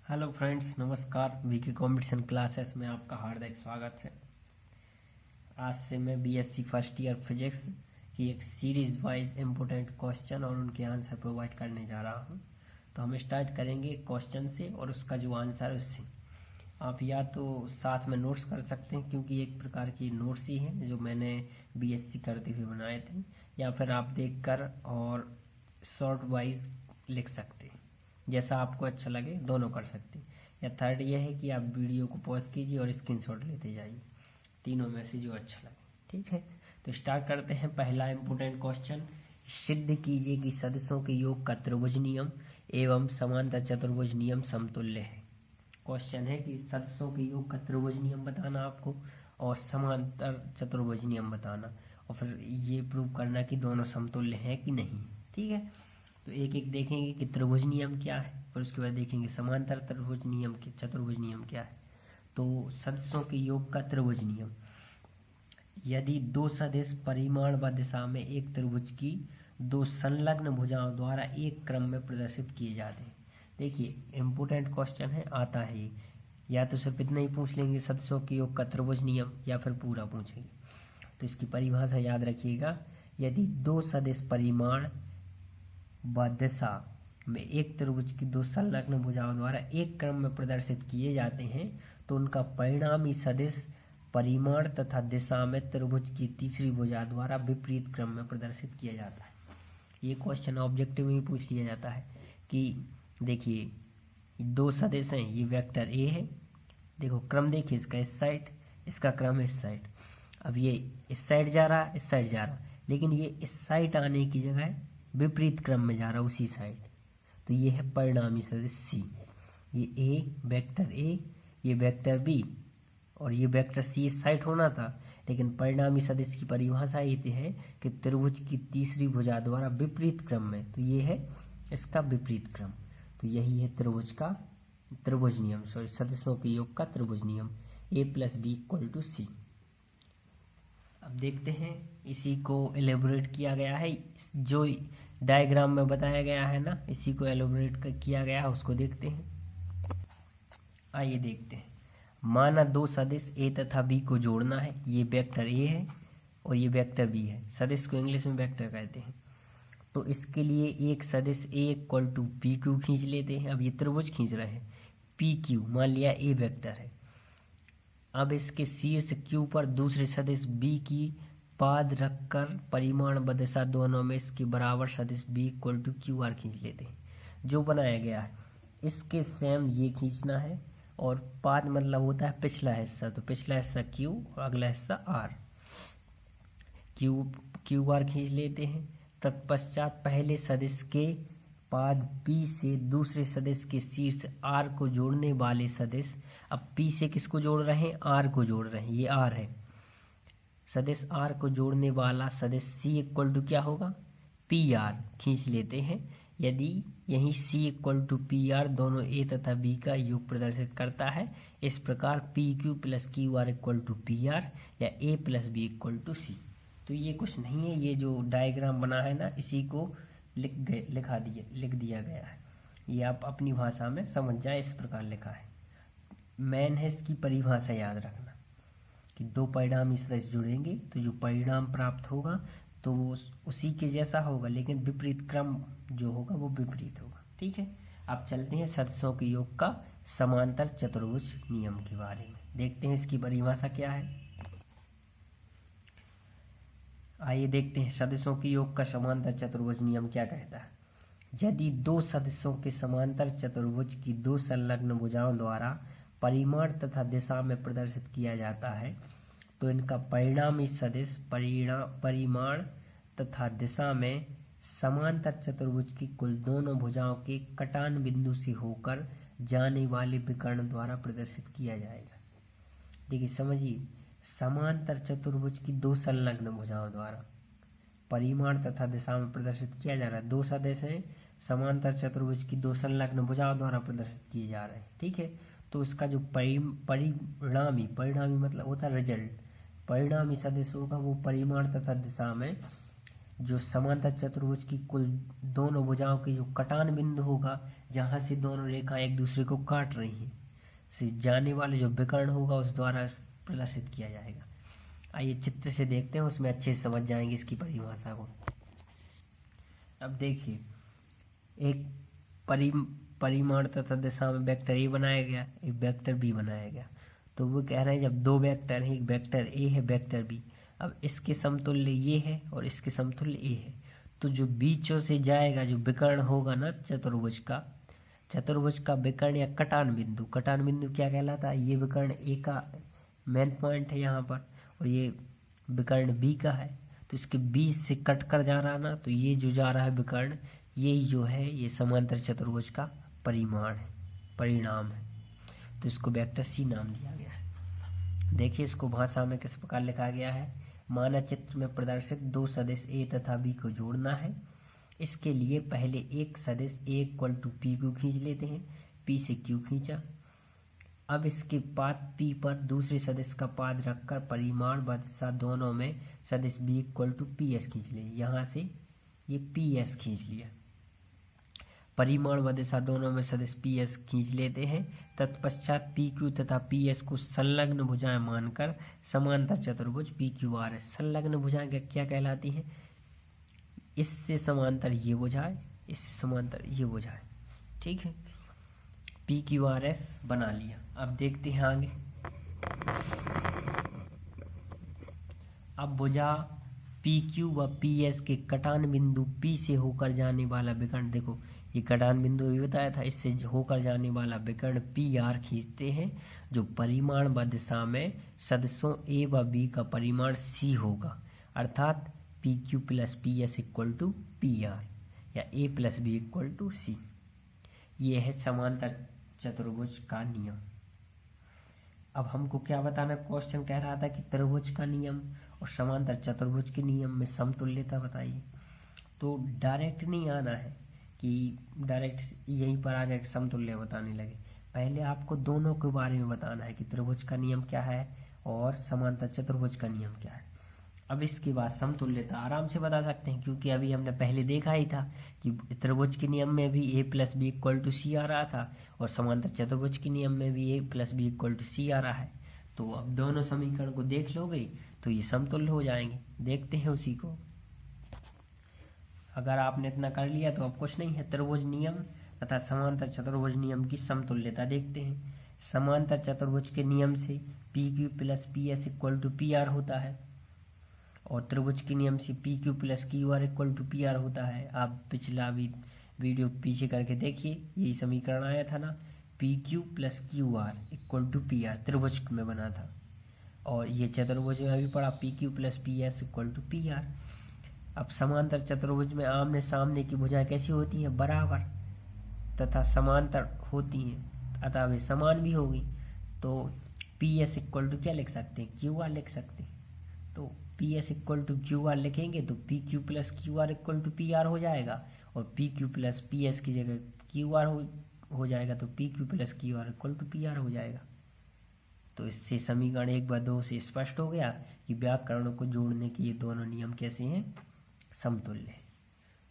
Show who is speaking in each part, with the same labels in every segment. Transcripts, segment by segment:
Speaker 1: Hello friends, नमस्कार। VK competition classes में आपका हार्दिक स्वागत है। आज से मैं बीएससी फर्स्ट ईयर फिजिक्स की एक सीरीज वाइज इम्पोर्टेंट क्वेश्चन और उनके आंसर प्रोवाइड करने जा रहा हूं। तो हम स्टार्ट करेंगे क्वेश्चन से और उसका जो आंसर है उससे। आप या तो साथ में नोट्स कर सकते हैं, क्योंकि एक प्रकार की नोट्स ही हैं जो मैंने बीएससी करते हुए बनाए थे, या फिर आप देखकर और शॉर्ट वाइज लिख सकते हैं। जैसा आपको अच्छा लगे दोनों कर सकते हैं। या थर्ड ये है कि आप वीडियो को पॉज कीजिए और स्क्रीनशॉट लेते जाइए, तीनों में से जो अच्छा लगे। ठीक है, तो स्टार्ट करते हैं। पहला इंपोर्टेंट क्वेश्चन, सिद्ध कीजिए कि सदस्यों के योग का त्रिभुज नियम एवं समांतर चतुर्भुज नियम समतुल्य है। क्वेश्चन है कि सदस्यों के योग का त्रिभुज नियम बताना आपको और समांतर चतुर्भुज नियम बताना, और फिर ये प्रूव करना कि दोनों समतुल्य हैं कि नहीं। ठीक है, तो एक एक देखेंगे कि त्रिभुज नियम क्या है, और उसके बाद देखेंगे समांतर त्रिभुज नियम के चतुर्भुज नियम क्या है। तो सदस्यों के योग का त्रिभुज नियम, यदि दो सदिश परिमाण व दिशा में एक त्रिभुज की दो संलग्न भुजाओं द्वारा एक क्रम में प्रदर्शित किए जाते हैं। देखिए इम्पोर्टेंट क्वेश्चन है, आता है ये। या तो सिर्फ इतना ही पूछ लेंगे सदस्यों के योग का त्रिभुज नियम, या फिर पूरा पूछेंगे। तो इसकी परिभाषा याद रखिएगा, यदि दो सदिश परिमाण व दिशा में एक त्रिभुज की दो संलग्न भुजाओं द्वारा एक क्रम में प्रदर्शित किए जाते हैं तो उनका परिणामी सदिश परिमाण तथा दिशा में त्रिभुज की तीसरी भुजा द्वारा विपरीत क्रम में प्रदर्शित किया जाता है। ये क्वेश्चन ऑब्जेक्टिव में ही पूछ लिया जाता है कि देखिए दो सदिश हैं, ये वेक्टर ए है, देखो क्रम देखिए इसका, इस साइड इसका क्रम इस साइड। अब ये इस साइड जा रहा है, इस साइड जा रहा, लेकिन ये इस साइड आने की जगह विपरीत क्रम में जा रहा है उसी साइड। तो ये है परिणामी सदिश सी। ये ए वेक्टर ए, ये वेक्टर बी, और ये वेक्टर सी इस साइड होना था, लेकिन परिणामी सदिश की परिभाषा ये है कि त्रिभुज की तीसरी भुजा द्वारा विपरीत क्रम में, तो ये है इसका विपरीत क्रम। तो यही है त्रिभुज का त्रिभुज नियम, सॉरी सदस्यों के योग का त्रिभुज नियम, ए प्लस बी इक्वल टू सी। अब देखते हैं, इसी को एलेबोरेट किया गया है, जो डायग्राम में बताया गया है ना, इसी को एलेबोरेट किया गया है, उसको देखते हैं। आइए देखते हैं। माना दो सदिश ए तथा बी को जोड़ना है। ये वेक्टर ए है और ये वेक्टर बी है। सदिश को इंग्लिश में वेक्टर कहते हैं। तो इसके लिए एक सदिश ए इक्वल टू पी क्यू खींच लेते हैं। अब ये त्रिभुज खींच रहे हैं, पी क्यू मान लिया ए वेक्टर है। अब इसके शीर्ष क्यू पर दूसरे सदिश बी की पाद रखकर परिमाण व दिशा दोनों में इसके बराबर सदिश B equal to Q R खींच लेते हैं, जो बनाया गया है। इसके सेम ये खींचना है, और पाद मतलब होता है पिछला हिस्सा, तो पिछला हिस्सा क्यू और अगला हिस्सा आर। क्यू आर खींच लेते हैं। तत्पश्चात पहले सदिश के पाद पी से दूसरे सदिश के शीर्ष आर को जोड़ने वाले सदिश, अब पी से किसको जोड़ रहे हैं, आर को जोड़ रहे हैं, ये आर है। सदिश आर को जोड़ने वाला सदिश सी इक्वल टू क्या होगा, पी आर खींच लेते हैं। यदि यही सी इक्वल टू पी आर दोनों ए तथा बी का योग प्रदर्शित करता है, इस प्रकार P Q plus Q R equal to P R या A plus B equal to C. तो ये कुछ नहीं है, ये जो डायग्राम बना है ना, इसी को लिख दिया गया है। ये आप अपनी भाषा में समझ जाए, इस प्रकार लिखा है। मेन है इसकी परिभाषा याद रखना कि दो परिणामी सदिश जुड़ेंगे तो जो परिणाम प्राप्त होगा तो वो उसी के जैसा होगा, लेकिन विपरीत क्रम जो होगा वो विपरीत होगा। ठीक है, अब चलते हैं सदस्यों के योग का समांतर चतुर्भुज नियम के बारे में, देखते हैं इसकी परिभाषा क्या है। आइए देखते हैं सदस्यों के योग का समांतर चतुर्भुज नियम क्या कहता है। यदि दो सदस्यों के समांतर चतुर्भुज की दो संलग्न भुजाओं द्वारा परिमाण तथा दिशा में प्रदर्शित किया जाता है तो इनका परिणामी सदिश परिमाण तथा दिशा में समांतर चतुर्भुज की कुल दोनों भुजाओं के कटान बिंदु से होकर जाने वाले विकर्ण द्वारा प्रदर्शित किया जाएगा। देखिए समझिए, समांतर चतुर्भुज की दो संलग्न भुजाओं द्वारा परिमाण तथा दिशा में प्रदर्शित किया जा रहा है। दो सदिश हैं, समांतर चतुर्भुज की दो संलग्न भुजाओं द्वारा प्रदर्शित किए जा रहे हैं। ठीक है, तो इसका जो परिणामी मतलब होता है रिजल्ट, परिणामी सदिश होगा वो परिमाण तथा दिशा में जो समांतर चतुर्भुज की कुल दोनों भुजाओं के जो कटान बिंदु होगा जहाँ से दोनों रेखा एक दूसरे को काट रही हैं से जाने वाला जो विकर्ण होगा उस द्वारा प्रदर्शित किया जाएगा। आइए चित्र से देखते हैं, उसमें अच्छे से समझ जाएंगे इसकी परिभाषा को। अब देखिए, एक परिमाण तथा दिशा में वेक्टर ए बनाया गया, एक वेक्टर बी बनाया गया। तो वो कह रहे हैं जब दो वेक्टर हैं, एक वेक्टर ए है वेक्टर बी, अब इसके समतुल्य ये है और इसके समतुल्य ए है, तो जो बीचों से जाएगा जो विकर्ण होगा ना चतुर्भुज का विकर्ण या कटान बिंदु क्या कहलाता है? ये विकर्ण ए का मेन पॉइंट है यहाँ पर और ये विकर्ण बी का है, तो इसके बीच से कट कर जा रहा ना, तो ये जो जा रहा है विकर्ण, यही जो है ये समांतर चतुर्भुज का परिणाम है। तो इसको वेक्टर सी नाम दिया गया है। देखिए इसको भाषा में किस प्रकार लिखा गया है। माना चित्र में प्रदर्शित दो सदिश ए तथा बी को जोड़ना है। इसके लिए पहले एक सदिश ए इक्वल टू पी को खींच लेते हैं, पी से क्यू खींचा। अब इसके पाद पी पर दूसरे सदिश का पाद रखकर परिमाण व दिशा दोनों में सदिश B equal to P S खींच ले। यहाँ से ये पी एस खींच लिया, परिमाण व दिशा दोनों में सदिश पी एस खींच लेते हैं। तत्पश्चात पी क्यू तथा पी एस को संलग्न भुजाएं मानकर समांतर चतुर्भुज पी क्यू आर एस। संलग्न भुजाएं क्या कहलाती हैं? इससे समांतर ये भुजाएं, इससे समांतर ये भुजाएं, ठीक है। पी क्यू आर एस बना लिया। अब देखते हैं आगे। अब भुजा पी क्यू व पी एस के कटान बिंदु पी से होकर जाने वाला विकर्ण, देखो ये कटान बिंदु भी बताया था, इससे होकर जाने वाला विकर्ण पी आर खींचते हैं, जो परिमाण व दिशा में सदिशों ए व बी का परिमाण सी होगा, अर्थात P Q plus P S equal to P R या A plus B equal to C. ये है समांतर चतुर्भुज का नियम। अब हमको क्या बताना, क्वेश्चन कह रहा था कि त्रिभुज का नियम और समांतर चतुर्भुज के नियम में समतुल्यता बताइए। तो डायरेक्ट नहीं आना है कि डायरेक्ट यहीं पर आगे समतुल्य बताने लगे, पहले आपको दोनों के बारे में बताना है कि त्रिभुज का नियम क्या है और समांतर चतुर्भुज का नियम क्या है। अब इसके बाद समतुल्यता आराम से बता सकते हैं, क्योंकि अभी हमने पहले देखा ही था कि त्रिभुज के नियम में भी ए प्लस बी इक्वल टू सी आ रहा था और समांतर चतुर्भुज के नियम में भी ए प्लस बी इक्वल टू सी आ रहा है। तो अब दोनों समीकरण को देख लोगे तो ये समतुल्य हो जाएंगे। देखते हैं उसी को। अगर आपने इतना कर लिया तो अब कुछ नहीं है, त्रिभुज नियम तथा समांतर चतुर्भुज नियम की समतुल्यता देखते हैं। समांतर चतुर्भुज के नियम से P Q plus P S equal to P R होता है और त्रिभुज के नियम से P Q plus Q R equal to P R होता है। आप पिछला भी वीडियो पीछे करके देखिए, यही समीकरण आया था ना, P Q plus Q R equal to P R त्रिभुज में बना था, और ये चतुर्भुज में अभी पढ़ा P Q plus P S equal to P R. अब समांतर चतुर्भुज में आमने सामने की भुजाएं कैसी होती हैं? बराबर तथा समांतर होती हैं, अतः वे समान भी होगी। तो पी एस इक्वल टू क्या लिख सकते हैं? क्यू आर लिख सकते हैं। तो P S equal to Q R लिखेंगे तो P Q plus Q R equal to P R हो जाएगा, और P Q plus P S की जगह क्यू आर हो जाएगा, तो P Q plus Q R equal to P R हो जाएगा। तो इससे समीकरण 1 व 2 से स्पष्ट हो गया कि व्याकरणों को जोड़ने के ये दोनों नियम कैसे हैं? समतुल्य है।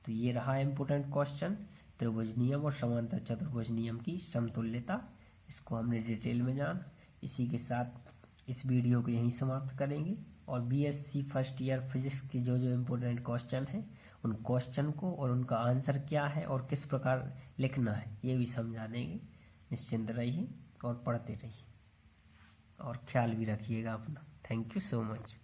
Speaker 1: तो ये रहा इम्पोर्टेंट क्वेश्चन, त्रिभुज नियम और समांतर चतुर्भुज नियम की समतुल्यता। इसको हमने डिटेल में जाना। इसी के साथ इस वीडियो को यहीं समाप्त करेंगे और बीएससी फर्स्ट ईयर फिजिक्स के जो इम्पोर्टेंट क्वेश्चन हैं उन क्वेश्चन को और उनका आंसर क्या है और किस प्रकार लिखना है ये भी समझा देंगे। निश्चिंत रहिए और पढ़ते रहिए और ख्याल भी रखिएगा अपना। Thank you so much.